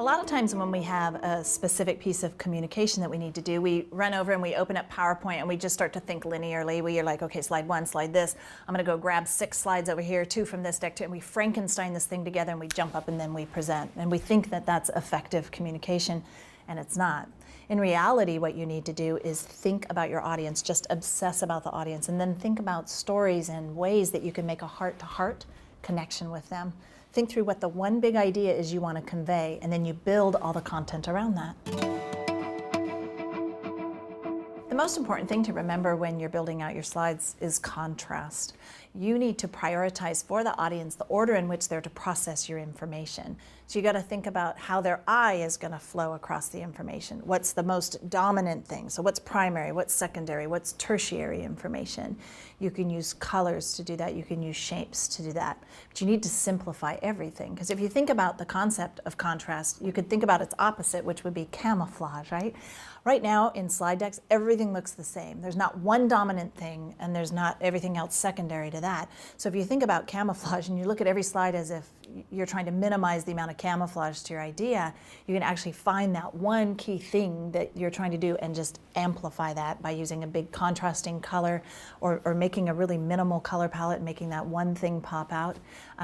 lot of times when we have a specific piece of communication that we need to do, we run over and we open up PowerPoint and we just start to think linearly. We are like, okay, slide one, slide this. I'm going to go grab 6 slides over here, 2 from this deck, and we Frankenstein this thing together and we jump up and then we present. And we think that that's effective communication, and it's not. In reality, what you need to do is think about your audience, just obsess about the audience, and then think about stories and ways that you can make a heart-to-heart connection with them. Think through what the one big idea is you want to convey, and then you build all the content around that. The most important thing to remember when you're building out your slides is contrast. You need to prioritize for the audience the order in which they're to process your information. So you got to think about how their eye is going to flow across the information. What's the most dominant thing? So what's primary, what's secondary, what's tertiary information? You can use colors to do that. You can use shapes to do that. But you need to simplify everything, because if you think about the concept of contrast, you could think about its opposite, which would be camouflage, right? Right now in slide decks, everything looks the same. There's not one dominant thing and there's not everything else secondary to that. So if you think about camouflage and you look at every slide as if you're trying to minimize the amount of camouflage to your idea, you can actually find that one key thing that you're trying to do and just amplify that by using a big contrasting color or making a really minimal color palette and making that one thing pop out.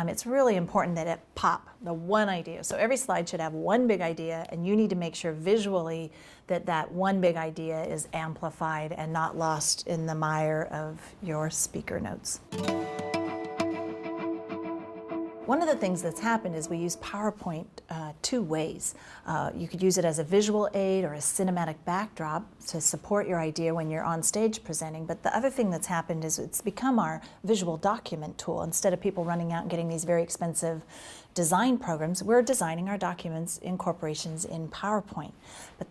It's really important that it pop, the one idea. So every slide should have one big idea, and you need to make sure visually that that one big idea is amplified and not lost in the mire of your speaker notes. One of the things that's happened is we use PowerPoint 2 ways. You could use it as a visual aid or a cinematic backdrop to support your idea when you're on stage presenting. But the other thing that's happened is it's become our visual document tool. Instead of people running out and getting these very expensive design programs, we're designing our documents in corporations in PowerPoint. But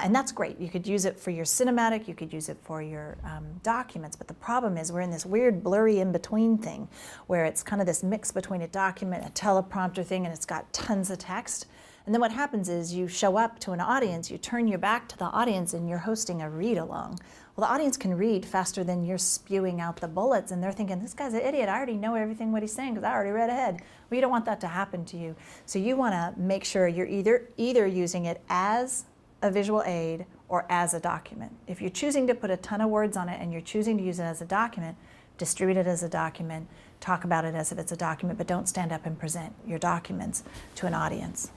and that's great. You could use it for your cinematic, you could use it for your documents. But the problem is we're in this weird blurry in-between thing where it's kind of this mix between a document, a teleprompter thing, and it's got tons of text. And then what happens is you show up to an audience, you turn your back to the audience, and you're hosting a read-along. Well, the audience can read faster than you're spewing out the bullets, and they're thinking, this guy's an idiot. I already know everything what he's saying because I already read ahead. Well, you don't want that to happen to you. So you want to make sure you're either using it as a visual aid or as a document. If you're choosing to put a ton of words on it and you're choosing to use it as a document, distribute it as a document, talk about it as if it's a document, but don't stand up and present your documents to an audience.